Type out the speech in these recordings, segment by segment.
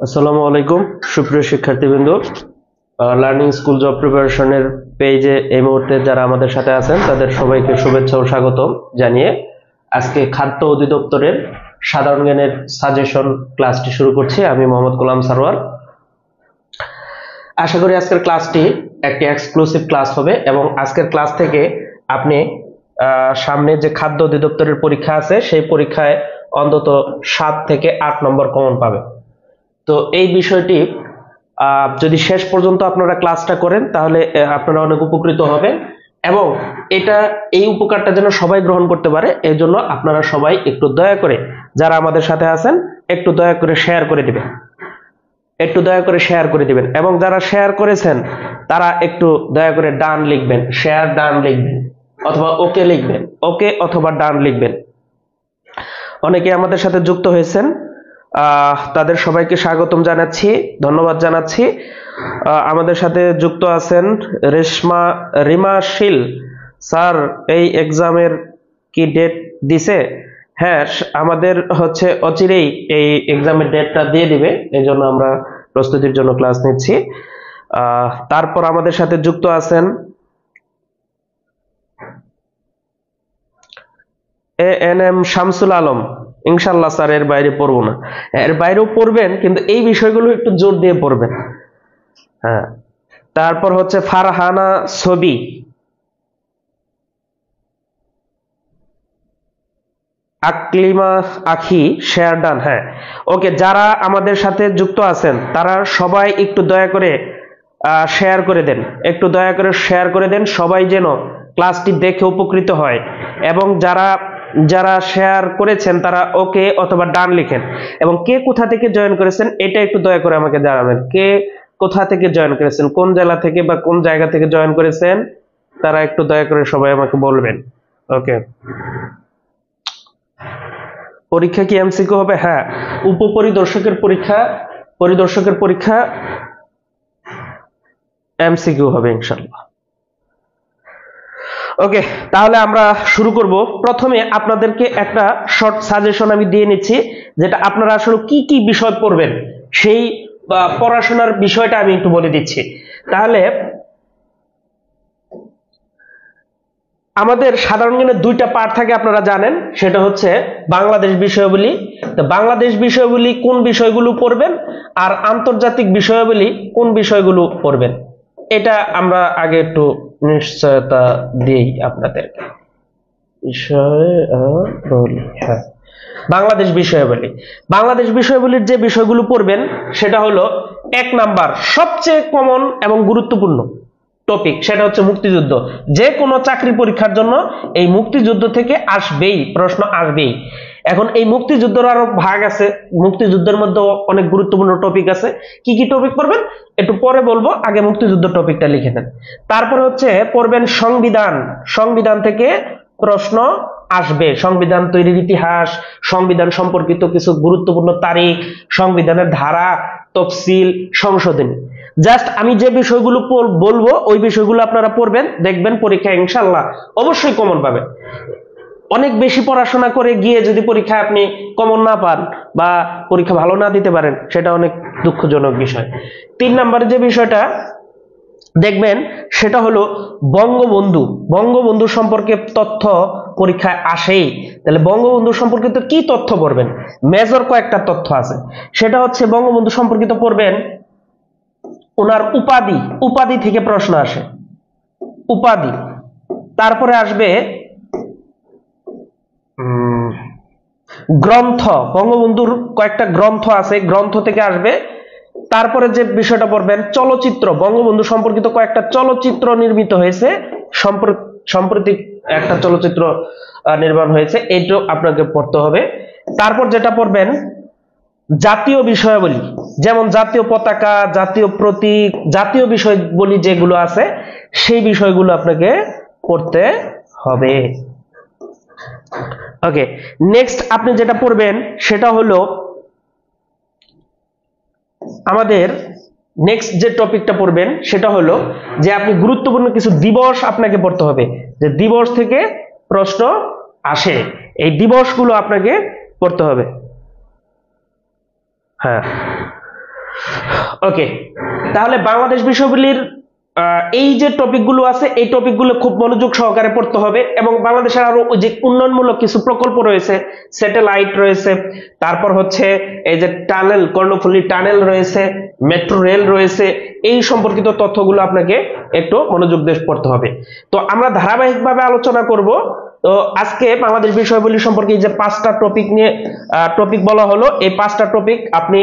আসসালামু আলাইকুম সুপ্রিয় শিক্ষার্থীবৃন্দ, লার্নিং স্কুল জব প্রিপারেশনের পেজে এই মুহূর্তে যারা আমাদের সাথে আছেন তাদের সবাইকে শুভেচ্ছা ও স্বাগতম জানিয়ে আজকে খাদ্য অধিদপ্তরের সাধারণ জ্ঞানের সাজেশন ক্লাসটি শুরু করছি। আমি মোহাম্মদ গোলাম সারোয়ার। আশা করি আজকের ক্লাসটি একটি এক্সক্লুসিভ ক্লাস হবে এবং আজকের ক্লাস থেকে আপনি সামনে যে খাদ্য অধিদপ্তরের পরীক্ষা আছে সেই পরীক্ষায় অন্তত 7 থেকে 8 নম্বর কমন পাবে। তো এই বিষয়টি যদি শেষ পর্যন্ত আপনারা ক্লাসটা করেন তাহলে আপনারা অনেক উপকৃত হবেন এবং এই উপকারটা যেন সবাই গ্রহণ করতে পারে এই জন্য আপনারা সবাই একটু দয়া করে যারা আমাদের সাথে আছেন একটু দয়া করে শেয়ার করে দিবেন এবং যারা শেয়ার করেছেন তারা একটু দয়া করে ডান লিখবেন, শেয়ার ডান লিখবেন অথবা ওকে লিখবেন, ওকে অথবা ডান লিখবেন। অনেকে আমাদের সাথে যুক্ত হয়েছেন, তাদের সবাইকে স্বাগতম জানাচ্ছি, ধন্যবাদ জানাচ্ছি। আমাদের সাথে যুক্ত আছেন রিমা শীল স্যার, এই এক্সামের কি ডেট দিছে? হ্যাঁ, আমাদের অচিরেই এই এক্সামের ডেটটা দিয়ে দিবে, এই জন্য আমরা প্রস্তুতির জন্য ক্লাস নিচ্ছি। তারপর আমাদের সাথে যুক্ত আছেন ANM শামসুল আলম। ইনশাল্লাহ স্যার এর বাইরে পড়বো না, এর বাইরেও পড়বেন কিন্তু এই বিষয়গুলো একটু জোর দিয়ে পড়বেন। হ্যাঁ, তারপর হচ্ছে ফারহানা ছবি, আকলিমা আখি শেয়ারডান। হ্যাঁ ওকে, যারা আমাদের সাথে যুক্ত আছেন তারা সবাই একটু দয়া করে শেয়ার করে দেন, একটু দয়া করে শেয়ার করে দেন, সবাই যেন ক্লাসটি দেখে উপকৃত হয়। এবং যারা যারা শেয়ার করেছেন তারা ওকে অথবা ডান লিখেন। এবং কে কোথা থেকে জয়েন করেছেন এটা একটু দয়া করে আমাকে জানাবেন, কে কোথা থেকে জয়েন করেছেন, কোন জেলা থেকে বা কোন জায়গা থেকে জয়েন করেছেন তারা একটু দয়া করে সবাই আমাকে বলবেন। ওকে, পরীক্ষা কি এমসিকিউ হবে? হ্যাঁ, উপপরিদর্শকের পরীক্ষা এমসিকিউ হবে ইনশাআল্লাহ। ওকে, তাহলে আমরা শুরু করব। প্রথমে আপনাদেরকে একটা শর্ট সাজেশন আমি দিয়ে নিচ্ছি, যেটা আপনারা আসলে কি কি বিষয় পড়বেন সেই পড়াশোনার বিষয়টা আমি একটু বলে দিচ্ছি। তাহলে আমাদের সাধারণ জ্ঞানের দুইটা পার্ট থাকে আপনারা জানেন, সেটা হচ্ছে বাংলাদেশ বিষয়াবলী। তো বাংলাদেশ বিষয়াবলী কোন বিষয়গুলো পড়বেন, আর আন্তর্জাতিক বিষয়াবলী কোন বিষয়গুলো পড়বেন, এটা আমরা আগে একটু নিশ্চয়তা দিই আপনাদেরকে। বিষয়াবলী, হ্যাঁ, বাংলাদেশ বিষয়াবলীর যে বিষয়গুলো পড়বেন সেটা হলো 1 নাম্বার সবচেয়ে কমন এবং গুরুত্বপূর্ণ টপিক, সেটা হচ্ছে মুক্তিযুদ্ধ। যে কোনো চাকরি পরীক্ষার জন্য এই মুক্তিযুদ্ধ থেকে আসবেই, প্রশ্ন আসবেই। এখন এই মুক্তিযুদ্ধের আরো ভাগ আছে, মুক্তিযুদ্ধের মধ্যে অনেক গুরুত্বপূর্ণ টপিক আছে। কি কি টপিক পড়বেন একটু পরে বলবো, আগে মুক্তিযুদ্ধ টপিকটা লিখে নেন। তারপরে হচ্ছে পড়বেন সংবিধান থেকে প্রশ্ন আসবে, সংবিধান তৈরির ইতিহাস, সংবিধান সম্পর্কিত কিছু গুরুত্বপূর্ণ তারিখ, সংবিধানের ধারা, তফসিল, সংশোধনী। জাস্ট আমি যে বিষয়গুলো বলবো ওই বিষয়গুলো আপনারা পড়বেন, দেখবেন পরীক্ষা ইনশাআল্লাহ অবশ্যই কমন পাবেন। অনেক বেশি পড়াশোনা করে গিয়ে যদি পরীক্ষা আপনি কমন না পান বা পরীক্ষা ভালো না দিতে পারেন, সেটা অনেক দুঃখজনক বিষয়। 3 নম্বরে যে বিষয়টা দেখবেন সেটা হলো বঙ্গবন্ধু সম্পর্কে তথ্য পরীক্ষায় আসেই। তাহলে বঙ্গবন্ধু সম্পর্কিত কি তথ্য পড়বেন? মেজর কয়েকটা তথ্য আছে, সেটা হচ্ছে বঙ্গবন্ধু সম্পর্কিত পড়বেন ওনার উপাধি থেকে প্রশ্ন আসে, উপাধি। তারপরে আসবে গ্রন্থ, বঙ্গবন্ধুর কয়েকটা গ্রন্থ আছে, গ্রন্থ থেকে আসবে। তারপরে যে বিষয়টা পড়বেন চলচ্চিত্র, বঙ্গবন্ধু সম্পর্কিত কয়েকটা চলচ্চিত্র নির্মিত হয়েছে, সম্প্রতি একটা চলচ্চিত্র নির্মাণ হয়েছে, এইটাও আপনাকে পড়তে হবে। তারপর যেটা পড়বেন জাতীয় বিষয়াবলী, যেমন জাতীয় পতাকা, জাতীয় প্রতীক, জাতীয় বিষয়বলী যেগুলো আছে সেই বিষয়গুলো আপনাকে পড়তে হবে। ওকে, নেক্সট আপনি যেটা পড়বেন সেটা হলো আমাদের নেক্সট যে টপিকটা পড়বেন সেটা হলো যে আপনি গুরুত্বপূর্ণ কিছু দিবস আপনাকে পড়তে হবে, যে দিবস থেকে প্রশ্ন আসে, এই দিবসগুলো আপনাকে পড়তে হবে। হ্যাঁ, ওকে, তাহলে বাংলাদেশ বিষয়াবলীর এই যে টপিকগুলো আছে এই টপিকগুলো খুব মনোযোগ সহকারে পড়তে হবে। এবং বাংলাদেশের আরো যে উন্নয়নমূলক কিছু প্রকল্প রয়েছে, স্যাটেলাইট রয়েছে, তারপর হচ্ছে এই যে টানেল, কর্ণফুলী টানেল রয়েছে, মেট্রো রেল রয়েছে, এই সম্পর্কিত তথ্যগুলো আপনাকে একটু মনোযোগ দিয়ে পড়তে হবে। তো আমরা ধারাবাহিকভাবে আলোচনা করব। তো আজকে বাংলাদেশ বিষয়াবলী সম্পর্কে যে 5টা টপিক নিয়ে টপিক বলা হলো, এই 5টা টপিক আপনি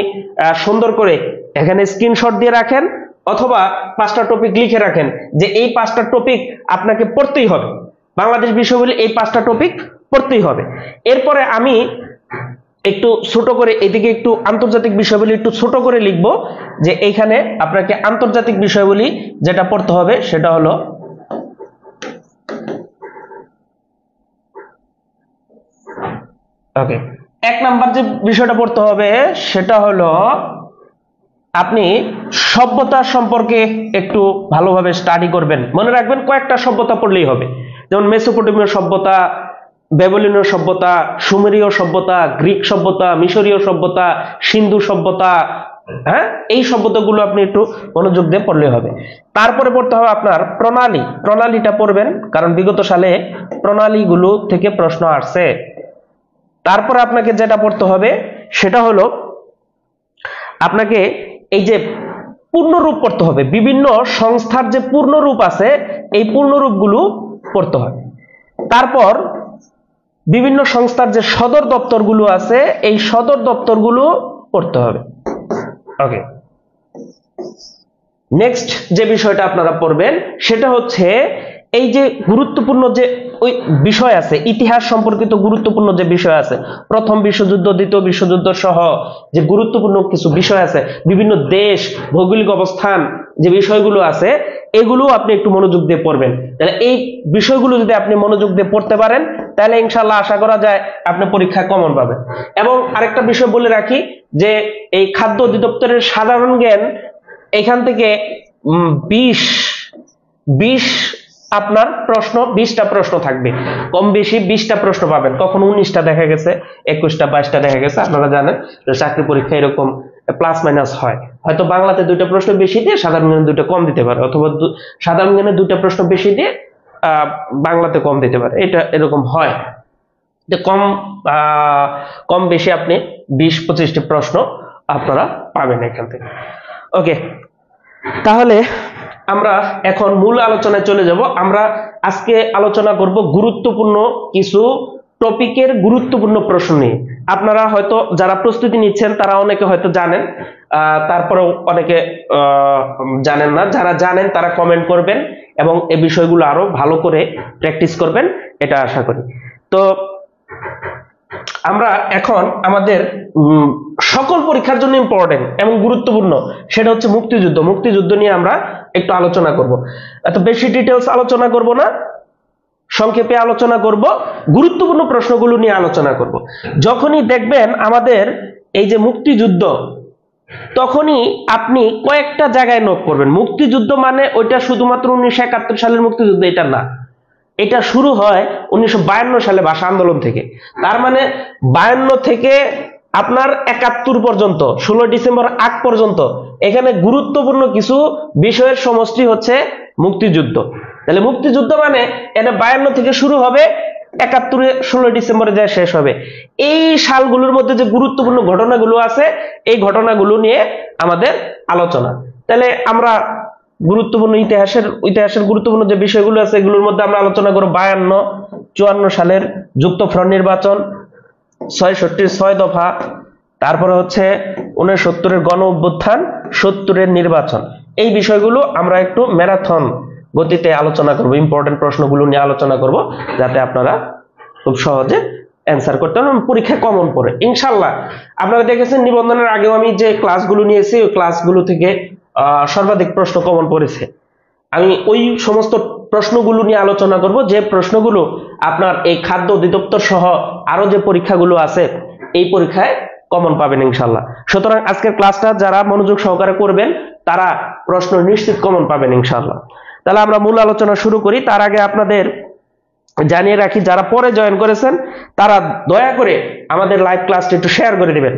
সুন্দর করে এখানে স্ক্রিনশট দিয়ে রাখেন অথবা 5টা টপিক লিখে রাখেন, যে এই 5টা টপিক আপনাকে পড়তেই হবে। বাংলাদেশ বিষয়াবলী এই 5টা টপিক পড়তেই হবে। এরপরে আমি একটু ছোট করে এদিকে একটু আন্তর্জাতিক বিষয়াবলী একটু ছোট করে লিখবো, যে এইখানে আপনাকে আন্তর্জাতিক বিষয়াবলী যেটা পড়তে হবে সেটা হলো ওকে, 1 নাম্বার যে বিষয়টা পড়তে হবে সেটা হলো আপনি সভ্যতা সম্পর্কে একটু ভালোভাবে স্টাডি করবেন। মনে রাখবেন কয়েকটা সভ্যতা পড়লেই হবে, যেমন মেসোপটেমীয় সভ্যতা, ব্যাবিলনীয় সভ্যতা, সুমেরীয় সভ্যতা, গ্রিক সভ্যতা, মিশরীয় সভ্যতা, সিন্ধু সভ্যতা, হ্যাঁ, এই শব্দগুলো আপনি একটু মনোযোগ দিয়ে পড়লে হবে। তারপরে পড়তে হবে আপনার প্রণালী, প্রণালীটা পড়বেন কারণ বিগত সালে প্রণালীগুলো থেকে প্রশ্ন আসছে। তারপরে আপনাকে যেটা পড়তে হবে সেটা হলো আপনাকে এই যে পূর্ণরূপ পড়তে হবে, বিভিন্ন সংস্থার যে পূর্ণরূপ আছে এই পূর্ণরূপগুলো পড়তে হবে। তারপর বিভিন্ন সংস্থার যে সদর দপ্তরগুলো আছে এই সদর দপ্তরগুলো পড়তে হবে। ওকে, নেক্সট যে বিষয়টা আপনারা পড়বেন সেটা হচ্ছে এই যে গুরুত্বপূর্ণ যে ওই বিষয় আছে, ইতিহাস সম্পর্কিত গুরুত্বপূর্ণ যে বিষয় আছে, প্রথম বিশ্বযুদ্ধ, দ্বিতীয় বিশ্বযুদ্ধ সহ যে গুরুত্বপূর্ণ কিছু বিষয় আছে, বিভিন্ন দেশ, ভৌগোলিক অবস্থান যে বিষয়গুলো আছে এগুলো আপনি একটু মনোযোগ দিয়ে পড়বেন। তাহলে এই বিষয়গুলো যদি আপনি মনোযোগ দিয়ে পড়তে পারেন তাহলে ইনশাআল্লাহ আশা করা যায় আপনি পরীক্ষায় কমন পাবেন। এবং আরেকটা বিষয় বলে রাখি যে এই খাদ্য অধিদপ্তরের সাধারণ জ্ঞান এখান থেকে 20 আপনার প্রশ্ন, 20টা প্রশ্ন থাকবে, কম বেশি 20টা প্রশ্ন পাবেন। কখনো 19টা দেখা গেছে, 21টা 22টা দেখা গেছে। আপনারা জানেন চাকরি পরীক্ষা এরকম প্লাস মাইনাস হয়, হয়তো বাংলাতে 2টা প্রশ্ন বেশি দিয়ে সাধারণ জ্ঞানে 2টা কম দিতে পারে, অথবা সাধারণ জ্ঞানে 2টা প্রশ্ন বেশি দিয়ে বাংলাতে কম দিতে পারে, এটা এরকম হয় যে কম বেশি আপনি 20-25টি প্রশ্ন আপনারা পাবেন এখান থেকে। ওকে, তাহলে আমরা এখন মূল আলোচনায় চলে যাব। আমরা আজকে আলোচনা করব গুরুত্বপূর্ণ কিছু টপিকের গুরুত্বপূর্ণ প্রশ্ন নিয়ে। আপনারা হয়তো যারা প্রস্তুতি নিচ্ছেন তারা অনেকে হয়তো জানেন, তারপরেও অনেকে জানেন না। যারা জানেন তারা কমেন্ট করবেন এবং এই বিষয়গুলো আরো ভালো করে প্র্যাকটিস করবেন, এটা আশা করি। তো আমরা এখন আমাদের সকল পরীক্ষার জন্য ইম্পর্টেন্ট এবং গুরুত্বপূর্ণ সেটা হচ্ছে মুক্তিযুদ্ধ। মুক্তিযুদ্ধ নিয়ে আমরা একটু আলোচনা করব। এত বেশি ডিটেলস আলোচনা করব না, সংক্ষেপে আলোচনা করব, গুরুত্বপূর্ণ প্রশ্নগুলো নিয়ে আলোচনা করব। যখনই দেখবেন আমাদের এই যে মুক্তিযুদ্ধ, তখনই আপনি কয়েকটা জায়গায় নোট করবেন। মুক্তিযুদ্ধ মানে ওইটা শুধুমাত্র 1971 সালের মুক্তিযুদ্ধ এটা না, এটা শুরু হয় 1952 সালে ভাষা আন্দোলন থেকে। তার মানে 52 থেকে আপনার 71 পর্যন্ত, 16 ডিসেম্বর আগ পর্যন্ত এখানে গুরুত্বপূর্ণ কিছু বিষয়ের সমষ্টি হচ্ছে মুক্তিযুদ্ধ। তাহলে মুক্তিযুদ্ধ মানে এটা 52 থেকে শুরু হবে, 71 16 ডিসেম্বরে যায় শেষ হবে। এই সালগুলোর মধ্যে যে গুরুত্বপূর্ণ ঘটনাগুলো আছে এই ঘটনাগুলো নিয়ে আমাদের আলোচনা। তাহলে আমরা গুরুত্বপূর্ণ ইতিহাসের গুরুত্বপূর্ণ যে বিষয়গুলো আছে এগুলোর মধ্যে আমরা আলোচনা করব 52-54 সালের যুক্তফ্রন্ট নির্বাচন, 66 6 দফা, তারপরে হচ্ছে 69 গণ অভ্যুত্থান, 70 নির্বাচন। এই বিষয়গুলো আমরা একটু ম্যারাথন গতিতে আলোচনা করব, ইম্পর্টেন্ট প্রশ্নগুলো নিয়ে আলোচনা করব যাতে আপনারা খুব সহজে অ্যান্সার করতে পারেন, পরীক্ষায় কমন পড়ে ইনশাআল্লাহ। আপনারা দেখেছেন নিবন্ধনের আগেও আমি যে ক্লাসগুলো নিয়েছি ওই ক্লাসগুলো থেকে সর্বাধিক প্রশ্ন কমন পড়েছে। আমি ওই সমস্ত প্রশ্নগুলো নিয়ে আলোচনা করব যে প্রশ্নগুলো আপনার এই খাদ্য অধিদপ্তর সহ আরো যে পরীক্ষাগুলো আছে এই পরীক্ষায় কমন পাবেন ইনশাআল্লাহ। সুতরাং আজকের ক্লাসটা যারা মনোযোগ সহকারে করবেন তারা প্রশ্ন নিশ্চিত কমন পাবেন ইনশাআল্লাহ। তাহলে আমরা মূল আলোচনা শুরু করি। তার আগে আপনাদের জানিয়ে রাখি যারা পরে জয়েন করেছেন তারা দয়া করে আমাদের লাইভ ক্লাসটি একটু শেয়ার করে দিবেন,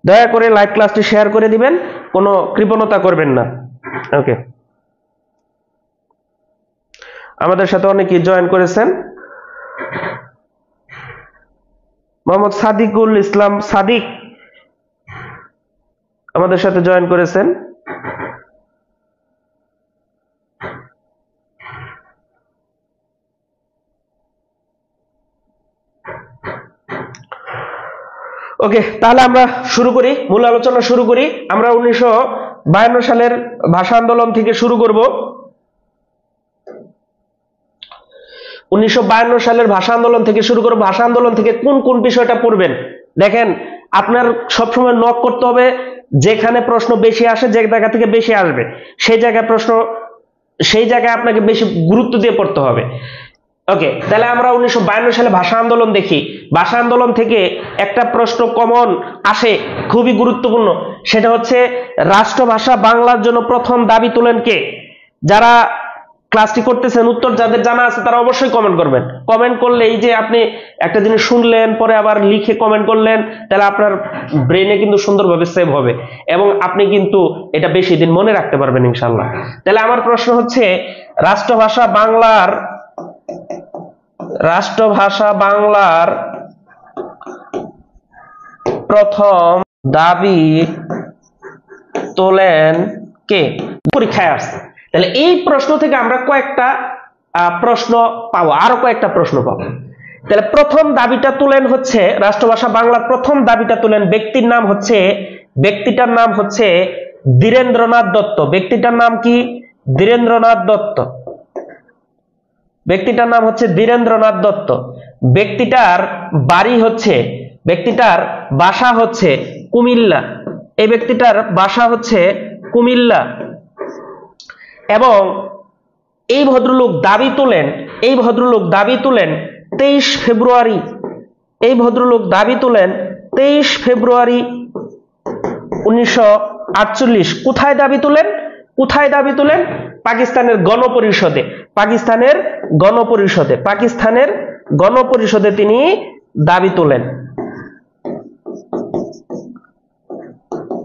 দয়া করে লাইভ ক্লাসটি শেয়ার করে দিবেন, কোনো কৃপণতা করবেন না। ওকে, আমাদের সাথে অনেকেই জয়েন করেছেন। মোহাম্মদ সাদিকুল ইসলাম সাদিক আমাদের সাথে জয়েন করেছেন। ওকে, তাহলে আমরা শুরু করি, মূল আলোচনা শুরু করি। আমরা 1952 সালের ভাষা আন্দোলন থেকে শুরু করব। 1952 সালের ভাষা আন্দোলন থেকে শুরু করব। ভাষা আন্দোলন থেকে কোন কোন বিষয়টা পড়বেন দেখেন, আপনার সবসময় নক করতে হবে যেখানে প্রশ্ন বেশি আসে, যে জায়গা থেকে বেশি আসবে সেই জায়গায় আপনাকে বেশি গুরুত্ব দিয়ে পড়তে হবে। ওকে, তাহলে আমরা 1952 সালে ভাষা আন্দোলন দেখি। ভাষা আন্দোলন থেকে একটা প্রশ্ন কমন আসে খুবই গুরুত্বপূর্ণ, সেটা হচ্ছে রাষ্ট্রভাষা বাংলার জন্য প্রথম দাবি তোলেন কে? যারা ক্লাসটি করতেছেন উত্তর যাদের জানা আছে তারা অবশ্যই কমেন্ট করবেন। কমেন্ট করলে এই যে আপনি একটা জিনিস শুনলেন পরে আবার লিখে কমেন্ট করলেন, তাহলে আপনার ব্রেনে কিন্তু সুন্দরভাবে সেভ হবে এবং আপনি কিন্তু এটা বেশি দিন মনে রাখতে পারবেন ইনশাআল্লাহ। তাহলে আমার প্রশ্ন হচ্ছে, রাষ্ট্রভাষা বাংলার প্রথম দাবি তোলেন কে? পরীক্ষায় আসছে। তাহলে এই প্রশ্ন থেকে আমরা কয়েকটা প্রশ্ন পাবো, আরো কয়েকটা প্রশ্ন পাবো। তাহলে প্রথম দাবিটা তুলেন হচ্ছে, রাষ্ট্রভাষা বাংলার প্রথম দাবিটা তুলেন ব্যক্তিটার নাম হচ্ছে ধীরেন্দ্রনাথ দত্ত। ব্যক্তিটার নাম কি? ধীরেন্দ্রনাথ দত্ত। ব্যক্তিটার নাম হচ্ছে ধীরেন্দ্রনাথ দত্ত। ব্যক্তিটার বাসা হচ্ছে কুমিল্লা। এই ব্যক্তিটার বাসা হচ্ছে কুমিল্লা এবং এই ভদ্রলোক দাবি তোলেন 23 ফেব্রুয়ারি। এই ভদ্রলোক দাবি তোলেন 23 ফেব্রুয়ারি 1948। কোথায় দাবি তোলেন? পাকিস্তানের গণপরিষদে তিনি দাবি তোলেন।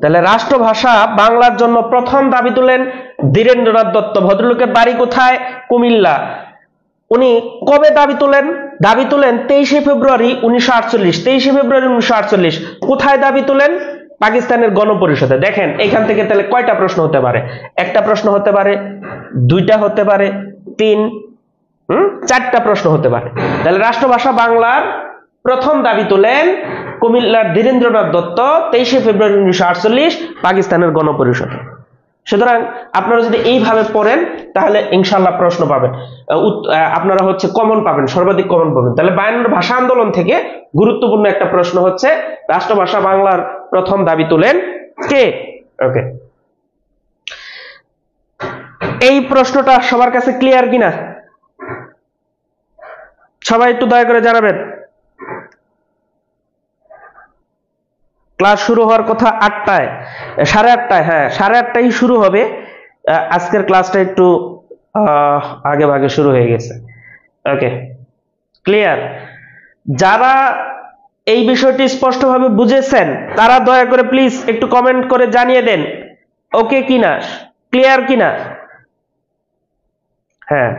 তাহলে রাষ্ট্রভাষা বাংলার জন্য প্রথম দাবি তোলেন ধীরেন্দ্রনাথ দত্ত। ভদ্রলোকের বাড়ি কোথায়? কুমিল্লা। উনি কবে দাবি তোলেন? 23 ফেব্রুয়ারি 1948। কোথায় দাবি তোলেন? পাকিস্তানের গণপরিষদে। দেখেন এখান থেকে তাহলে কয়টা প্রশ্ন হতে পারে? একটা প্রশ্ন হতে পারে, দুইটা হতে পারে, তিন, চারটা প্রশ্ন হতে পারে। তাহলে রাষ্ট্রভাষা বাংলার প্রথম দাবি তোলেন কুমিল্লার ধীরেন্দ্রনাথ দত্ত 23 ফেব্রুয়ারি 1948 পাকিস্তানের গণপরিষদে। সুতরাং আপনারা যদি এইভাবে পড়েন তাহলে ইনশাআল্লাহ প্রশ্ন পাবেন, আপনারা কমন পাবেন, সর্বাধিক কমন পাবেন। তাহলে 52 ভাষা আন্দোলন থেকে গুরুত্বপূর্ণ একটা প্রশ্ন হচ্ছে, রাষ্ট্রভাষা বাংলার প্রথম দাবি তোলেন কে? ওকে, এই প্রশ্নটা সবার কাছে ক্লিয়ার কিনা? সবাই একটু দয়া করে জানাবেন। ক্লাস শুরু হওয়ার কথা 8টায়, 8:30। হ্যাঁ, 8:30 শুরু হবে। আজকের ক্লাসটা একটু আগে ভাগে শুরু হয়ে গেছে। ওকে, ক্লিয়ার? যারা এই বিষয়টি স্পষ্টভাবে বুঝেছেন তারা দয়া করে প্লিজ একটু কমেন্ট করে জানিয়ে দেন ওকে কিনা, ক্লিয়ার কিনা। হ্যাঁ,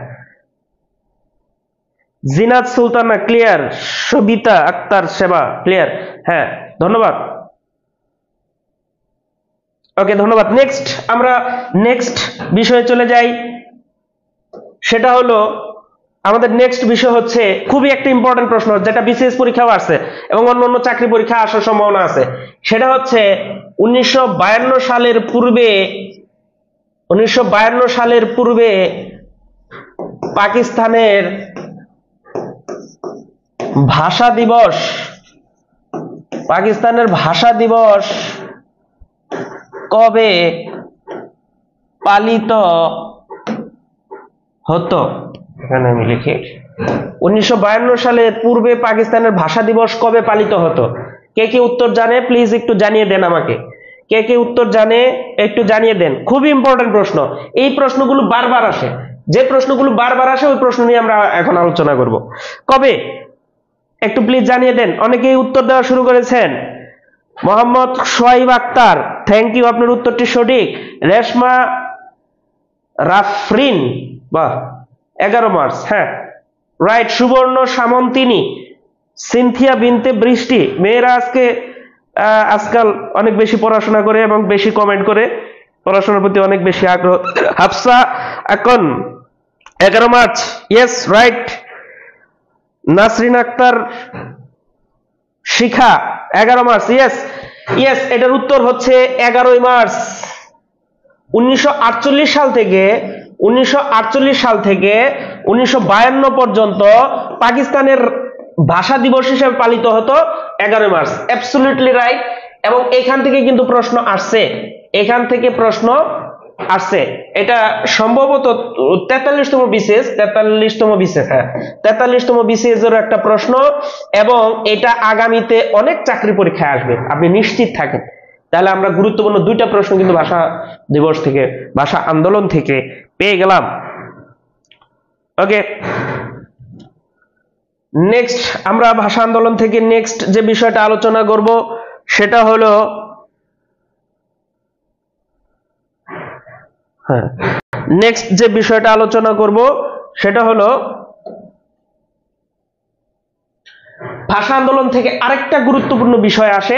জিনাত সুলতানা ক্লিয়ার, সবিতা আক্তার সেবা ক্লিয়ার। হ্যাঁ, ধন্যবাদ। ওকে, ধন্যবাদ। আমরা নেক্সট বিষয়ে চলে যাই। সেটা হলো, আমাদের নেক্সট বিষয় হচ্ছে খুবই একটা ইম্পর্টেন্ট প্রশ্ন, যেটা বিসিএস পরীক্ষাও আসছে এবং অন্যান্য চাকরি পরীক্ষা আসার সম্ভাবনা আছে। সেটা হচ্ছে 1952 সালের পূর্বে পাকিস্তানের ভাষা দিবস কবে পালিত হতো? এখানে আমি লিখি 1952 সালের পূর্বে পাকিস্তানের ভাষা দিবস কবে পালিত হতো। কে কে উত্তর জানে প্লিজ একটু জানিয়ে দেন আমাকে। কে কে উত্তর জানে একটু জানিয়ে দেন। খুবই ইম্পর্টেন্ট প্রশ্ন। এই প্রশ্নগুলো বারবার আসে, যে প্রশ্নগুলো বারবার আসে ওই প্রশ্ন নিয়ে আমরা এখন আলোচনা করব। কবে একটু প্লিজ জানিয়ে দেন। অনেকেই উত্তর দেওয়া শুরু করেছেন। মোহাম্মদ সোহাইব আক্তার, থ্যাংক ইউ, আপনার উত্তরটি সঠিক। রেশমা রাফরিন, বাহ, 11 মার্চ। হ্যাঁ, রাইট। সুবর্ণ সামন্তিনী, সিনথিয়া বিনতে বৃষ্টি। মেয়েরা আজকাল অনেক বেশি পড়াশোনা করে এবং বেশি কমেন্ট করে, পড়াশোনার প্রতি অনেক বেশি আগ্রহ। Hafsa Akon, 11 March. Yes, right. Nasrin Akter Shikha, 11 March. Yes, এটার উত্তর হচ্ছে 11 মার্চ। 1948 সাল থেকে 1952 পর্যন্ত পাকিস্তানের ভাষা দিবস হিসেবে পালিত হতো 11 মার্চ। Absolutely right. এবং এখান থেকে কিন্তু প্রশ্ন আসছে, এটা সম্ভবত 43তম বিসিএস, 43তম বিসিএস এর একটা প্রশ্ন, এবং এটা আগামীতে অনেক চাকরি পরীক্ষায় আসবে, আপনি নিশ্চিত থাকেন। তাহলে আমরা গুরুত্বপূর্ণ দুইটা প্রশ্ন কিন্তু ভাষা দিবস থেকে, ভাষা আন্দোলন থেকে পেয়ে গেলাম। ওকে, নেক্সট আমরা ভাষা আন্দোলন থেকে নেক্সট যে বিষয়টা আলোচনা করব সেটা হলো নেক্সট যে বিষয়টা আলোচনা করব সেটা হলো ভাষা আন্দোলন থেকে আরেকটা গুরুত্বপূর্ণ বিষয় আসে,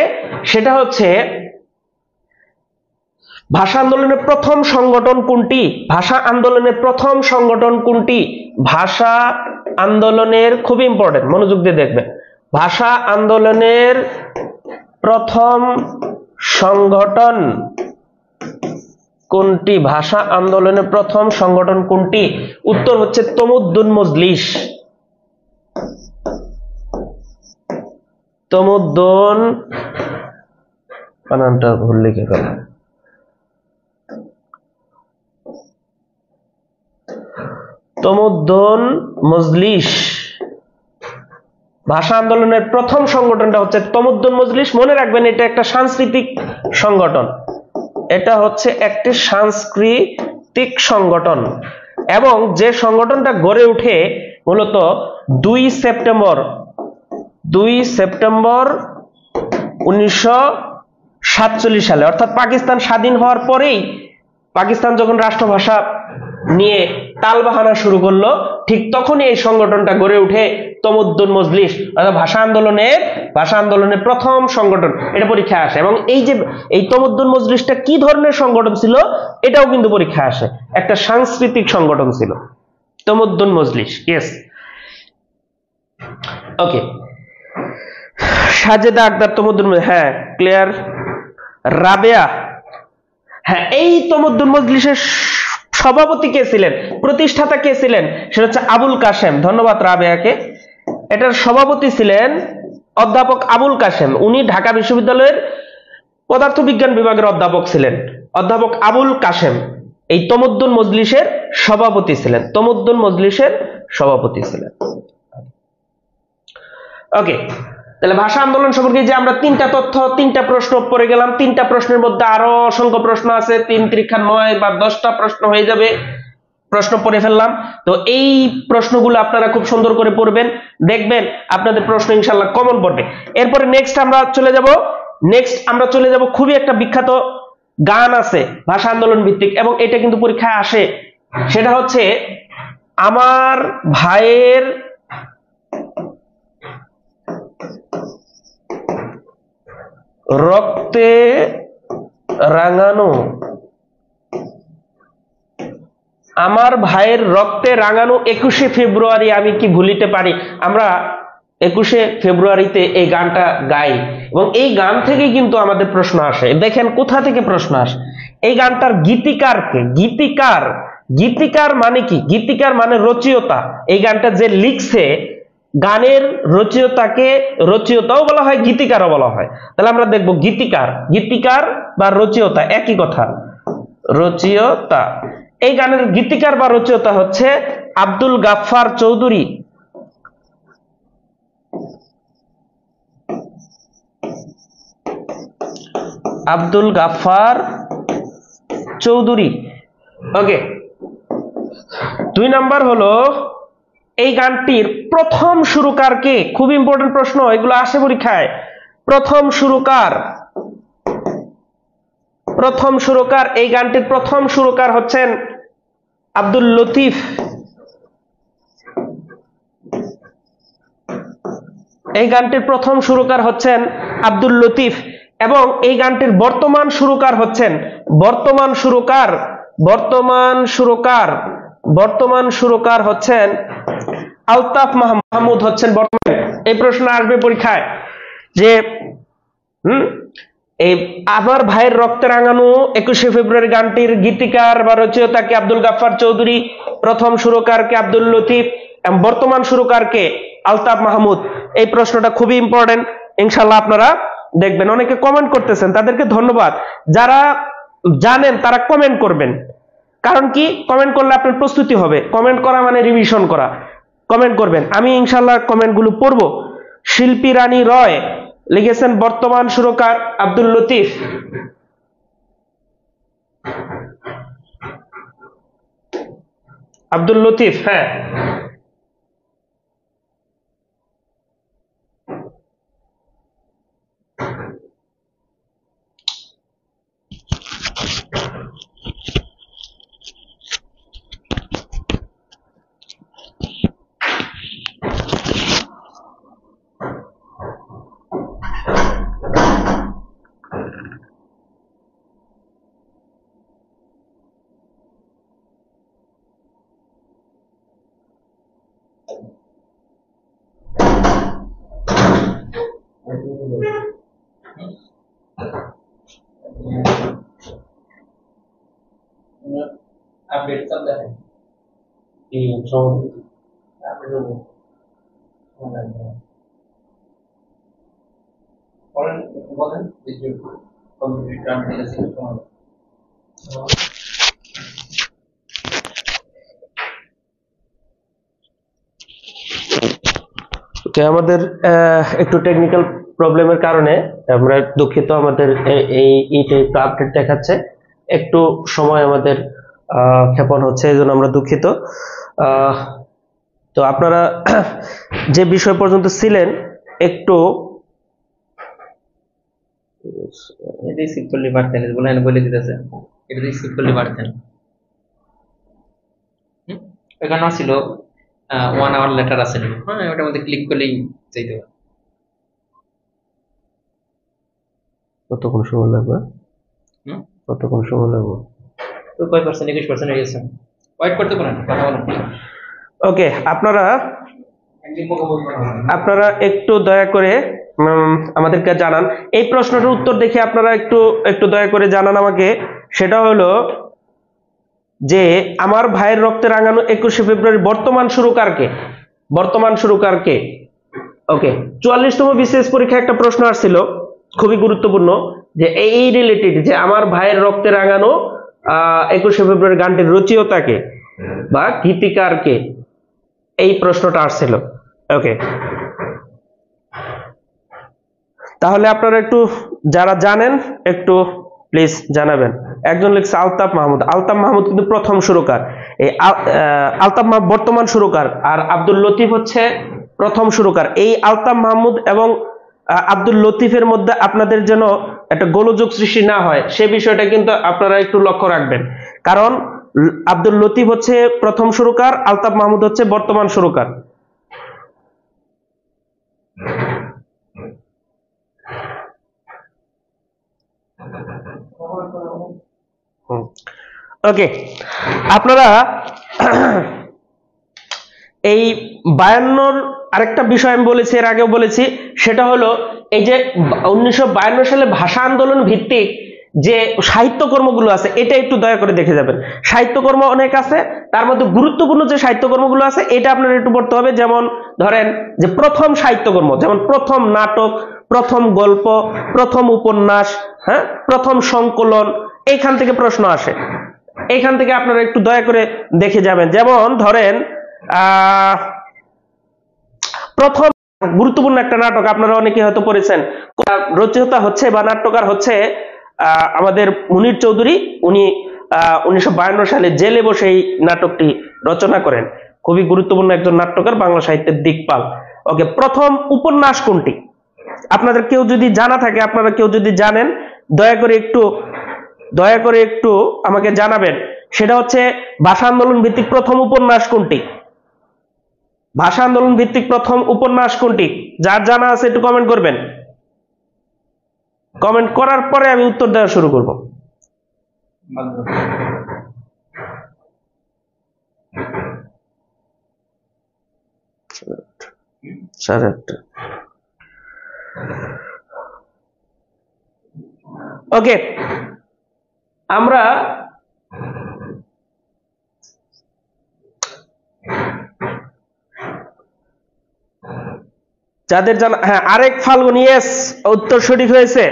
সেটা হচ্ছে ভাষা আন্দোলনের প্রথম সংগঠন কোনটি? ভাষা আন্দোলনের প্রথম সংগঠন কোনটি? ভাষা আন্দোলনের, খুব ইম্পর্টেন্ট, মনোযোগ দিয়ে দেখবেন, ভাষা আন্দোলনের প্রথম সংগঠন কোনটি? ভাষা আন্দোলনের প্রথম সংগঠন কোনটি? উত্তর হচ্ছে তমুদ্দুন মজলিস। তমুদ্দুন, বানানটা ভুল লিখে ফেলা, তমুদ্দুন মজলিস। ভাষা আন্দোলনের প্রথম সংগঠনটা হচ্ছে তমুদ্দুন মজলিস। মনে রাখবেন এটা একটা সাংস্কৃতিক সংগঠন, এটা হচ্ছে একটি সাংস্কৃতিক সংগঠন এবং যে সংগঠনটা গড়ে ওঠে মূলত 2 সেপ্টেম্বর 1947 সালে, অর্থাৎ পাকিস্তান স্বাধীন হওয়ার পরেই, পাকিস্তান যখন রাষ্ট্রভাষা নিয়ে টালবাহানা শুরু করলো, ঠিক তখনই এই সংগঠনটা গড়ে উঠে তমুদ্দুন মজলিস, অর্থাৎ ভাষা আন্দোলনের প্রথম সংগঠন। এটা পরীক্ষায় আসে এবং এই তমুদ্দুন মজলিসটা কি ধরনের সংগঠন ছিল এটাও কিন্তু পরীক্ষায় আসে। একটা সাংস্কৃতিক সংগঠন ছিল তমুদ্দুন মজলিস। ইয়েস, ওকে। সাজেদা আক্তার তমুদ্দুন, হ্যাঁ ক্লিয়ার। রাবেয়া, হ্যাঁ, এই তমুদ্দুন মজলিসের সভাপতি কে ছিলেন, প্রতিষ্ঠাতা কে ছিলেন? সেটা হচ্ছে আবুল কাশেম। ধন্যবাদ রাবেয়াকে। এটার সভাপতি ছিলেন অধ্যাপক আবুল কাশেম। উনি ঢাকা বিশ্ববিদ্যালয়ের পদার্থবিজ্ঞান বিভাগের অধ্যাপক ছিলেন। অধ্যাপক আবুল কাশেম এই তমুদ্দুন মজলিসের সভাপতি ছিলেন। তমুদ্দুন মজলিসের সভাপতি ছিলেন। ওকে, তাহলে ভাষা আন্দোলন সম্পর্কে যে আমরা 3টা তথ্য, 3টা প্রশ্ন পড়ে গেলাম। 3টা প্রশ্নের মধ্যে আরো অসংখ্য প্রশ্ন আছে, 3 × 9 বা 10টা প্রশ্ন হয়ে যাবে, প্রশ্ন পড়ে ফেললাম। তো এই প্রশ্নগুলো আপনারা খুব সুন্দর করে পড়বেন, দেখবেন আপনাদের প্রশ্ন ইনশাআল্লাহ কমন পড়বে। এরপরে নেক্সট আমরা চলে যাব খুবই একটা বিখ্যাত গান আছে ভাষা আন্দোলন ভিত্তিক এবং এটা কিন্তু পরীক্ষায় আসে। সেটা হচ্ছে আমার ভাইয়ের রক্তে রাঙানো, আমার ভাইয়ের রক্তে রাঙানো 21শে ফেব্রুয়ারি আমি কি ভুলিতে পারি। আমরা 21শে ফেব্রুয়ারিতে এই গানটা গাই এবং এই গান থেকেই কিন্তু আমাদের প্রশ্ন আসে। দেখেন কোথা থেকে প্রশ্ন আসে। এই গানটার গীতিকার কে? গীতিকার মানে কি? গীতিকার মানে রচয়িতা। এই গানটা যে লিখছে, গানের রচয়িতাও বলা হয়, গীতিকারও বলা হয়। তাহলে আমরা দেখব গীতিকার বা রচয়িতা একই কথা, রচয়িতা। এই গানের গীতিকার বা রচয়িতা হচ্ছে আব্দুল গাফফার চৌধুরী। আব্দুল গাফফার চৌধুরী। ওকে, 2 নাম্বার হলো এই গানটির প্রথম সুরকার কে? খুব ইম্পর্টেন্ট প্রশ্ন, এগুলো আসে পরীক্ষায়। প্রথম সুরকার, এই গানটির প্রথম সুরকার হচ্ছেন আব্দুল লতিফ। এই গানটির প্রথম সুরকার হচ্ছেন আব্দুল লতিফ এবং এই গানটির বর্তমান সুরকার হচ্ছেন আলতাফ মাহমুদ হচ্ছেন বর্তমানে। এই প্রশ্ন আসবে পরীক্ষায় যে এই আমার ভাইয়ের রক্তে রাঙানো 21শে ফেব্রুয়ারি গানটির গীতিকার বা রচয়িতাকে আব্দুল গাফফার চৌধুরী, প্রথম সুরকারকে আব্দুল লতিফ এবং বর্তমান সুরকারকে আলতাফ মাহমুদ। এই প্রশ্নটা খুবই ইম্পর্টেন্ট, ইনশাআল্লাহ আপনারা দেখবেন। অনেকে কমেন্ট করতেছেন, তাদেরকে ধন্যবাদ। যারা জানেন তারা কমেন্ট করবেন, কারণ কি কমেন্ট করলে আপনার প্রস্তুতি হবে। কমেন্ট করা মানে রিভিশন করা। কমেন্ট করবেন, আমি ইনশাআল্লাহ কমেন্টগুলো পড়ব। শিল্পী রানী রয় লিখেছেন বর্তমান সুরকার আব্দুল লতিফ। হ্যাঁ, আপডেট সব দেখেন এই সম- আপডেট হবো বলেন বলেন যে কম্পিউটার টার্ম দিলে তোমার আমাদের একটু টেকনিক্যাল প্রবলেমের কারণে আমরা দুঃখিত, আমাদের এইটা একটু আপডেট দেখাচ্ছে, একটু সময় আমাদের ক্ষেপণ হচ্ছে, এই জন্য আমরা দুঃখিত। তো আপনারা যে বিষয় পর্যন্ত ছিলেন একটু এটা রিসিভ করলে পারতেন, বলেন বলে দিতেছে এটা রিসিভ করলে পারতেন। এখানে ছিল 1 আওয়ার লেটার আছে, হ্যাঁ ওটার মধ্যে ক্লিক করলেই চাইতে পারে। কতক্ষণ সময় লাগবে? কতক্ষণ সময় লাগবে? তো কয় পার্সেন্ট? 21% হয়ে গেছে। ওয়েট করতে পারেন, কথা বলেন। ওকে, আপনারা একটু দয়া করে আমাদেরকে জানান এই প্রশ্নটার উত্তর দেখে, আপনারা একটু দয়া করে জানান আমাকে। সেটা হলো যে আমার ভাইয়ের রক্তে রাঙানো 21শে ফেব্রুয়ারি বর্তমান সুরকারকে, বর্তমান সুরকারকে। ওকে, 44তম বিসিএস পরীক্ষায় একটা প্রশ্ন আসছিল খুবই গুরুত্বপূর্ণ, যে এই রিলেটেড, যে আমার ভাইয়ের রক্তে রাঙানো 21শে ফেব্রুয়ারি গানটির রচয়িতাকে বা গীতিকারকে, এই প্রশ্নটা আসছিল। ওকে, তাহলে আপনারা একটু যারা জানেন একটু প্লিজ জানাবেন। একজন লিখছে আলতাফ মাহমুদ। আলতাফ মাহমুদ কিন্তু প্রথম সুরকার, এই আলতাফ মাহমুদ বর্তমান সুরকার, আর আব্দুল লতিফ হচ্ছে প্রথম সুরকার। এই আলতাফ মাহমুদ এবং আব্দুল লতিফের মধ্যে আপনাদের যেন একটা গোলযোগ সৃষ্টি না হয়, সে বিষয়টা কিন্তু আপনারা একটু লক্ষ্য রাখবেন। কারণ আব্দুল লতিফ হচ্ছে প্রথম সুরকার, আলতাফ মাহমুদ হচ্ছে বর্তমান সুরকার। ওকে, আপনারা এই 52 আরেকটা বিষয় আমি বলেছি, এর আগেও বলেছি, সেটা হলো এই যে 1952 সালে ভাষা আন্দোলন ভিত্তিক যে সাহিত্যকর্মগুলো আছে, এটা একটু দয়া করে দেখে যাবেন। সাহিত্যকর্ম অনেক আছে, তার মধ্যে গুরুত্বপূর্ণ যে সাহিত্যকর্মগুলো আছে এটা আপনারা একটু পড়তে হবে। যেমন ধরেন যে প্রথম সাহিত্যকর্ম, যেমন প্রথম নাটক, প্রথম গল্প, প্রথম উপন্যাস, হ্যাঁ, প্রথম সংকলন, এইখান থেকে প্রশ্ন আসে। এইখান থেকে আপনারা একটু দয়া করে দেখে যাবেন। যেমন ধরেন প্রথম গুরুত্বপূর্ণ একটা নাটক আপনারা অনেকে হয়তো পড়েছেন, রচয়িতা হচ্ছে বা নাট্যকার হচ্ছে আমাদের মুনির চৌধুরী। উনি 1952 সালে জেলে বসে এই নাটকটি রচনা করেন। খুবই গুরুত্বপূর্ণ একজন নাট্যকার, বাংলা সাহিত্যের দিকপাল। ওকে, প্রথম উপন্যাস কোনটি? আপনাদের কেউ যদি জানা থাকে, আপনারা কেউ যদি জানেন, দয়া করে একটু আমাকে জানাবেন। সেটা হচ্ছে ভাষা আন্দোলন ভিত্তিক প্রথম উপন্যাস কোনটি? ভাষা আন্দোলন ভিত্তিক প্রথম উপন্যাস কোনটি? যার জানা আছে একটু কমেন্ট করবেন। কমেন্ট করার পরে আমি উত্তর দেওয়া শুরু করব। ওকে, আমরা যাদের জানা, হ্যাঁ, আরেক ফাল্গুন, ইয়েস, উত্তর সঠিক হয়েছে।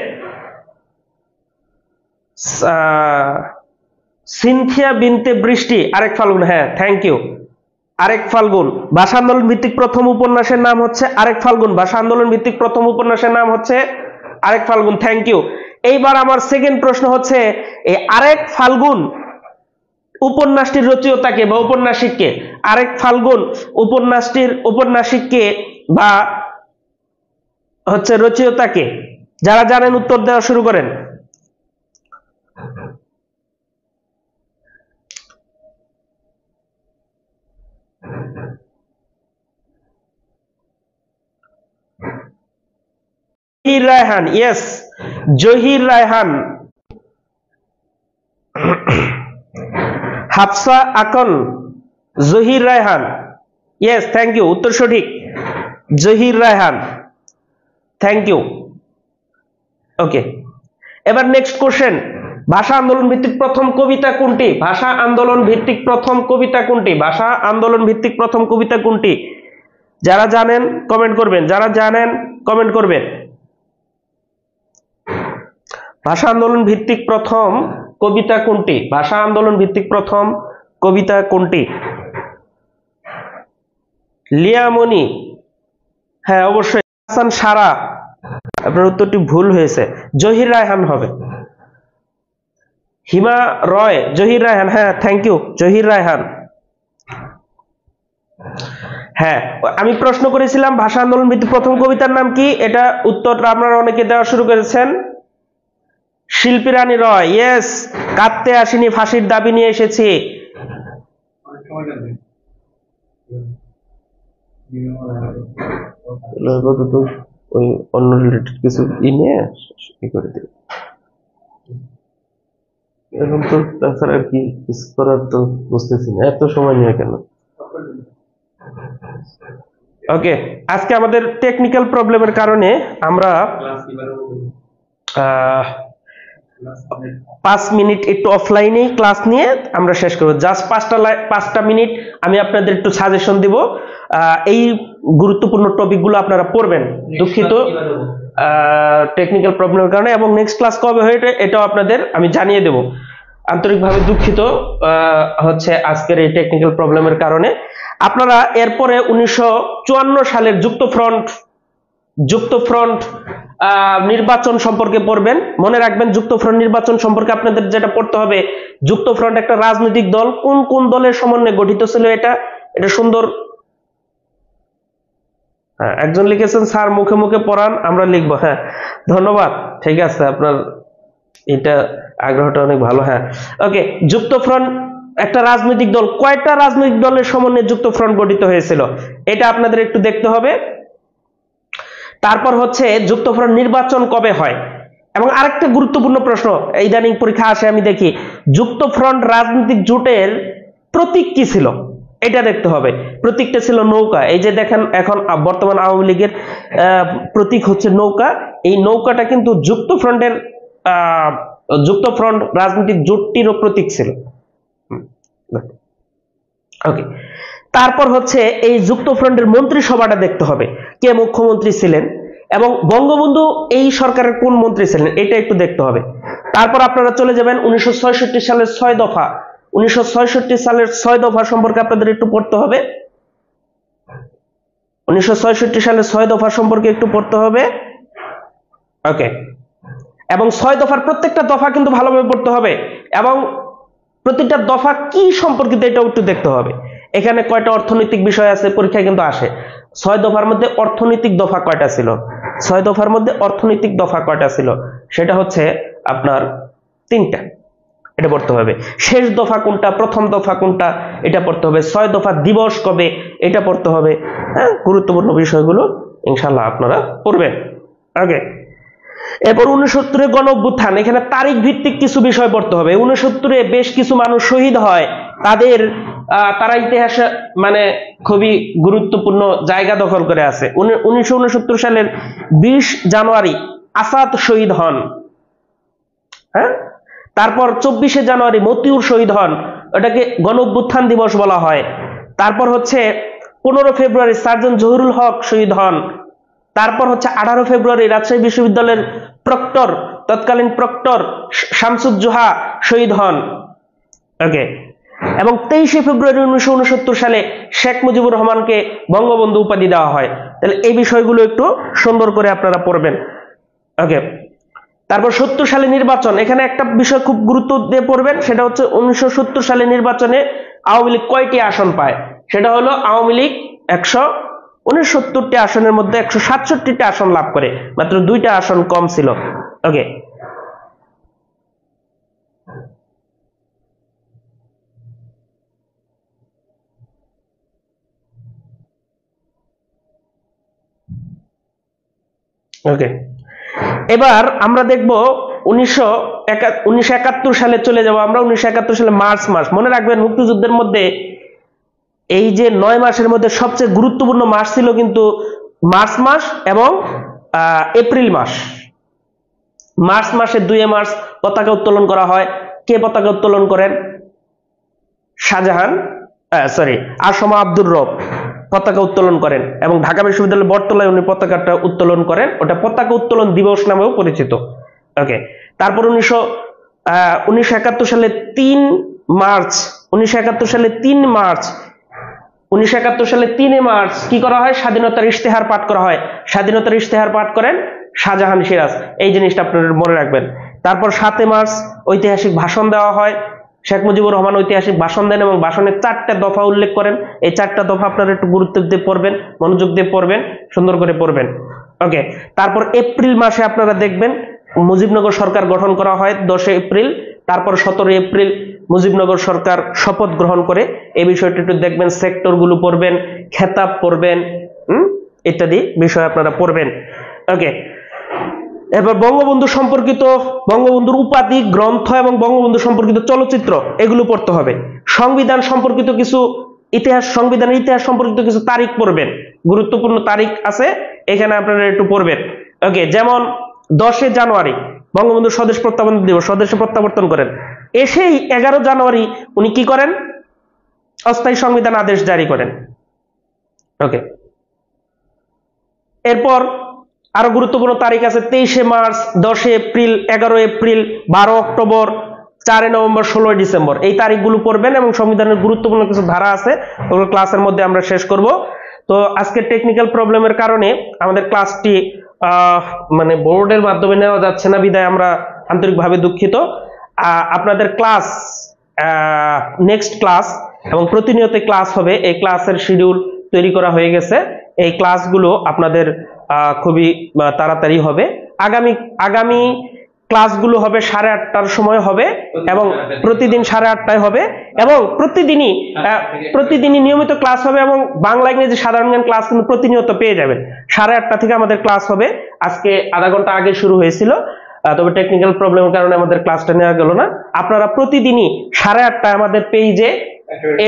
সিনথিয়া বিনতে বৃষ্টি, আরেক ফাল্গুন, হ্যাঁ, থ্যাংক ইউ। আরেক ফাল্গুন, ভাষা আন্দোলন ভিত্তিক প্রথম উপন্যাসের নাম হচ্ছে আরেক ফাল্গুন। ভাষা আন্দোলন ভিত্তিক প্রথম উপন্যাসের নাম হচ্ছে আরেক ফাল্গুন, থ্যাংক ইউ। এইবার আমার সেকেন্ড প্রশ্ন হচ্ছে, এই আরেক ফাল্গুন উপন্যাসটির রচয়িতাকে বা উপন্যাসিককে? আরেক ফাল্গুন উপন্যাসিককে বা হচ্ছে রচয়িতাকে? যারা জানেন উত্তর দেওয়া শুরু করেন। Zahir Raihan, yes, Zahir Raihan. Hafsa Akon, Zahir Raihan, yes, thank you, উত্তর সঠিক, Zahir Raihan, thank you. Okay, এবার নেক্সট কোশ্চেন, ভাষা আন্দোলন ভিত্তিক প্রথম কবিতা কোনটি? ভাষা আন্দোলন ভিত্তিক প্রথম কবিতা কোনটি? ভাষা আন্দোলন ভিত্তিক প্রথম কবিতা কোনটি? যারা জানেন কমেন্ট করবেন, যারা জানেন কমেন্ট করবেন। ভাষা আন্দোলন ভিত্তিক প্রথম কবিতা কোনটি? ভাষা আন্দোলন ভিত্তিক প্রথম কবিতা কোনটি? লিয়ামণি, হ্যাঁ অবশ্যই। হাসান সারা, আপনার উত্তরটি ভুল হয়েছে, জহির রায়হান হবে। হিমা রয়, জহির রায়হান, হ্যাঁ থ্যাংক ইউ, জহির রায়হান। হ্যাঁ, আমি প্রশ্ন করেছিলাম ভাষা আন্দোলন ভিত্তিক প্রথম কবিতার নাম কি, এটা উত্তরটা আপনারা অনেকে দেওয়া শুরু করেছেন। শিল্পী রানী রয়, ইয়েস। কাঁদতে আসিনি, ফাঁসির দাবি নিয়ে এসেছি। ওই অন্য রিলেটেড কিছু নিয়ে করে দিই, এখন তো তাছাড়া আর কি কিছু করার তো বুঝতেছি না, এত সময় নিয়ে কেন। ওকে, আজকে আমাদের টেকনিক্যাল প্রবলেমের কারণে আমরা 5 মিনিট একটু অফলাইনে ক্লাস নিয়ে আমরা শেষ করবো। জাস্ট 5টা মিনিট আমি আপনাদের একটু সাজেশন দিব, এই গুরুত্বপূর্ণ টপিকগুলো আপনারা পড়বেন। দুঃখিত টেকনিক্যাল প্রবলেমের কারণে, এবং নেক্সট ক্লাস কবে হয়ে এটাও আপনাদের আমি জানিয়ে দেব। আন্তরিকভাবে দুঃখিত হচ্ছে আজকের এই টেকনিক্যাল প্রবলেমের কারণে। আপনারা এরপরে 1954 সালের যুক্তফ্রন্ট নির্বাচন সম্পর্কে পড়বেন। মনে রাখবেন যুক্তফ্রন্ট নির্বাচন সম্পর্কে আপনাদের যেটা পড়তে হবে, যুক্তফ্রন্ট একটা রাজনৈতিক দল, কোন কোন দলের সমন্বয়ে গঠিত ছিল এটা সুন্দর। হ্যাঁ, একজন লিখেছেন স্যার মুখে মুখে পড়ান, আমরা লিখবো। হ্যাঁ ধন্যবাদ, ঠিক আছে, আপনার এটা আগ্রহটা অনেক ভালো। হ্যাঁ ওকে, যুক্তফ্রন্ট একটা রাজনৈতিক দল, কয়টা রাজনৈতিক দলের সমন্বয়ে যুক্তফ্রন্ট গঠিত হয়েছিল এটা আপনাদের একটু দেখতে হবে। তারপর হচ্ছে যুক্তফ্রন্ট নির্বাচন কবে হয়, এবং আরেকটা গুরুত্বপূর্ণ প্রশ্ন ইদানিং পরীক্ষা আসে আমি দেখি, যুক্তফ্রন্ট রাজনৈতিক জোটের প্রতীক কি ছিল এটা দেখতে হবে। প্রতীকটা ছিল নৌকা। এই যে দেখেন এখন বর্তমান আওয়ামী লীগের প্রতীক হচ্ছে নৌকা। এই নৌকাটা কিন্তু যুক্তফ্রন্ট রাজনৈতিক জোটটিরও প্রতীক ছিল। ওকে, তারপর হচ্ছে এই যুক্তফ্রন্টের মন্ত্রিসভাটা দেখতে হবে, কে মুখ্যমন্ত্রী ছিলেন এবং বঙ্গবন্ধু এই সরকারের কোন মন্ত্রী ছিলেন এটা একটু দেখতে হবে। তারপর আপনারা চলে যাবেন 1966 সালের 6 দফা। 1966 সালের 6 দফা সম্পর্কে আপনাদের একটু পড়তে হবে। 1966 সালের 6 দফা সম্পর্কে একটু পড়তে হবে। ওকে, এবং 6 দফার প্রত্যেকটা দফা কিন্তু ভালোভাবে পড়তে হবে, এবং প্রতিটা দফা কি সম্পর্কিত এটাও একটু দেখতে হবে। এখানে কয়টা অর্থনৈতিক বিষয় আছে পরীক্ষায় কিন্তু আসে। 6 দফার মধ্যে অর্থনৈতিক দফা কয়টা ছিল? 6 দফার মধ্যে অর্থনৈতিক দফা কয়টা ছিল? সেটা হচ্ছে আপনার 3টা, এটা পড়তে হবে। শেষ দফা কোনটা, প্রথম দফা কোনটা এটা পড়তে হবে। 6 দফা দিবস কবে এটা পড়তে হবে। হ্যাঁ, গুরুত্বপূর্ণ বিষয়গুলো ইনশাআল্লাহ আপনারা পড়বেন। ওকে, এরপর 69 গণ অভ্যুত্থান, এখানে তারিখ ভিত্তিক কিছু বিষয় পড়তে হবে। 69 বেশ কিছু মানুষ শহীদ হয়, তারা ইতিহাসে মানে খুবই গুরুত্বপূর্ণ জায়গা দখল করে আছে। 1969 সালের 20 জানুয়ারি আসাদ শহীদ হন। হ্যাঁ, তারপর 24 জানুয়ারি মতিউর শহীদ হন, এটাকে গণ অভ্যুত্থান দিবস বলা হয়। তারপর হচ্ছে 15 ফেব্রুয়ারি সার্জন জহুরুল হক শহীদ হন। তারপর হচ্ছে 18 ফেব্রুয়ারি রাজশাহী বিশ্ববিদ্যালয়ের তৎকালীন প্রক্টর শামসুজ্জোহা শহীদ হন। ওকে, এবং 23 ফেব্রুয়ারি 1969 সালে শেখ মুজিবুর রহমানকে বঙ্গবন্ধু উপাধি দেওয়া হয়। তাহলে এই বিষয়গুলো একটু সুন্দর করে আপনারা পড়বেন। ওকে, তারপর 70 সালে নির্বাচন, এখানে একটা বিষয় খুব গুরুত্ব দিয়ে পড়বেন, সেটা হচ্ছে 1970 সালে নির্বাচনে আওয়ামী লীগ কয়টি আসন পায়। সেটা হলো আওয়ামী লীগ 169টি আসনের মধ্যে 167টি আসন লাভ করে, মাত্র 2টা আসন কম ছিল। ওকে, ওকে, এবার আমরা দেখব 1971 সালে চলে যাব আমরা। 1971 সালে মার্চ মাস, মনে রাখবেন মুক্তিযুদ্ধের মধ্যে এই যে 9 মাসের মধ্যে সবচেয়ে গুরুত্বপূর্ণ মাস ছিল কিন্তু মার্চ মাস এবং এপ্রিল মাস। মার্চ মাসে 2 মার্চ পতাকা উত্তোলন করা হয়। কে পতাকা উত্তোলন করেন? শাহজাহান, আসম আব্দুর রব পতাকা উত্তোলন করেন এবং ঢাকা বিশ্ববিদ্যালয়ের বটতলায় উনি পতাকাটা উত্তোলন করেন, ওটা পতাকা উত্তোলন দিবস নামেও পরিচিত। ওকে, তারপর 1971 সালে 3 মার্চ 1971 সালে 3 মার্চ কি করা হয়? স্বাধীনতার ইশতেহার পাঠ করা হয়। স্বাধীনতার ইশতেহার পাঠ করেন শাহজাহান সিরাজ, এই জিনিসটা আপনারা মনে রাখবেন। তারপর 7 মার্চ ঐতিহাসিক ভাষণ দেওয়া হয়। শেখ মুজিবুর রহমান ঐতিহাসিক ভাষণ দেন এবং ভাষণে 4টা দফা উল্লেখ করেন। এই 4টা দফা আপনারা একটু গুরুত্ব দিয়ে পড়বেন, মনোযোগ দিয়ে পড়বেন, সুন্দর করে পড়বেন। ওকে, তারপর এপ্রিল মাসে আপনারা দেখবেন মুজিবনগর সরকার গঠন করা হয় 10 এপ্রিল। তারপর 17 এপ্রিল মুজিবনগর সরকার শপথ গ্রহণ করে। এই বিষয়টা একটু দেখবেন, সেক্টরগুলো পড়বেন, খেতাব পড়বেন, ইত্যাদি বিষয় আপনারা পড়বেন। ওকে, এবার বঙ্গবন্ধু সম্পর্কিত, বঙ্গবন্ধুর উপাধি, গ্রন্থ এবং বঙ্গবন্ধু সম্পর্কিত চলচ্চিত্র এগুলো পড়তে হবে। সংবিধান সম্পর্কিত কিছু ইতিহাস, সংবিধানের ইতিহাস সম্পর্কিত কিছু তারিখ পড়বেন, গুরুত্বপূর্ণ তারিখ আছে এখানে আপনারা একটু পড়বেন। ওকে, যেমন 10 জানুয়ারি বঙ্গবন্ধু স্বদেশ প্রত্যাবর্তন দিবস, স্বদেশে প্রত্যাবর্তন করেন। এসেই 11 জানুয়ারি উনি কি করেন? অস্থায়ী সংবিধান আদেশ জারি করেন। ওকে, এরপর আরো গুরুত্বপূর্ণ তারিখ আছে 23 March, 10 April, 11 April, 12 October, 4 November, 16 December. এই তারিখগুলো পড়বেন এবং সংবিধানের গুরুত্বপূর্ণ কিছু ধারা আছে, ওগুলো ক্লাসের মধ্যে আমরা শেষ করব। তো আজকে টেকনিক্যাল প্রবলেমের কারণে আমাদের ক্লাসটি মানে বোর্ডের মাধ্যমে নেওয়া যাচ্ছে না, বিধায় আমরা আন্তরিকভাবে দুঃখিত। আপনাদের ক্লাস, নেক্সট ক্লাস এবং প্রতিনিয়ত ক্লাস হবে, এই ক্লাসের শিডিউল তৈরি করা হয়ে গেছে। এই ক্লাসগুলো আপনাদের খুবই তাড়াতাড়ি হবে। আগামী ক্লাসগুলো হবে 8:30টার সময় হবে এবং প্রতিদিন 8:30টায় হবে এবং প্রতিদিনই নিয়মিত ক্লাস হবে এবং বাংলা ইংরেজি সাধারণ জ্ঞান ক্লাস কিন্তু প্রতিনিয়ত পেয়ে যাবেন। 8:30টা থেকে আমাদের ক্লাস হবে। আজকে আধা ঘন্টা আগে শুরু হয়েছিল, তবে টেকনিক্যাল প্রবলেমের কারণে আমাদের ক্লাসটা নেওয়া গেল না। আপনারা প্রতিদিনই 8:30টায় আমাদের পেজে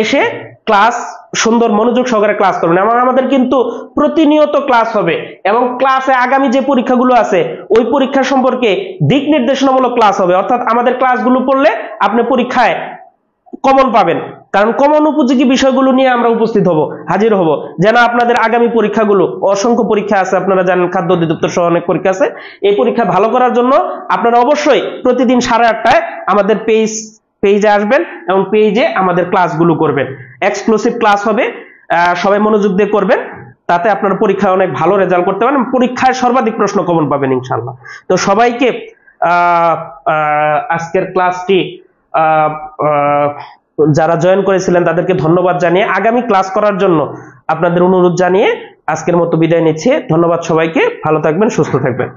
এসে ক্লাস সুন্দর মনোযোগ সহকারে ক্লাস করবেন এবং আমাদের কিন্তু প্রতিনিয়ত ক্লাস হবে এবং ক্লাসে আগামী যে পরীক্ষাগুলো আছে ওই পরীক্ষা সম্পর্কে দিক নির্দেশনামূলক ক্লাস হবে। অর্থাৎ আমাদের ক্লাসগুলো পড়লে আপনি পরীক্ষায় কমন পাবেন, কারণ কমন উপযোগী বিষয়গুলো নিয়ে আমরা উপস্থিত হব, হাজির হব, যেন আপনাদের আগামী পরীক্ষাগুলো, অসংখ্য পরীক্ষা আছে, আপনারা জানেন খাদ্য অধিদপ্তর সহ অনেক পরীক্ষা আছে, এই পরীক্ষা ভালো করার জন্য আপনারা অবশ্যই প্রতিদিন 8:30টায় আমাদের পেজে আসবেন এবং পেজে আমাদের ক্লাসগুলো করবেন। এক্সক্লুসিভ ক্লাস হবে, সবাই মনোযোগ দিয়ে করবেন, তাতে আপনারা পরীক্ষায় অনেক ভালো রেজাল্ট করতে পারেন, পরীক্ষায় সর্বাধিক প্রশ্ন কমন পাবেন ইনশাআল্লাহ। তো সবাইকে আজকের ক্লাসটি যারা জয়েন করেছিলেন তাদেরকে ধন্যবাদ জানিয়ে আগামী ক্লাস করার জন্য আপনাদের অনুরোধ জানিয়ে আজকের মতো বিদায় নিচ্ছি। ধন্যবাদ সবাইকে, ভালো থাকবেন, সুস্থ থাকবেন।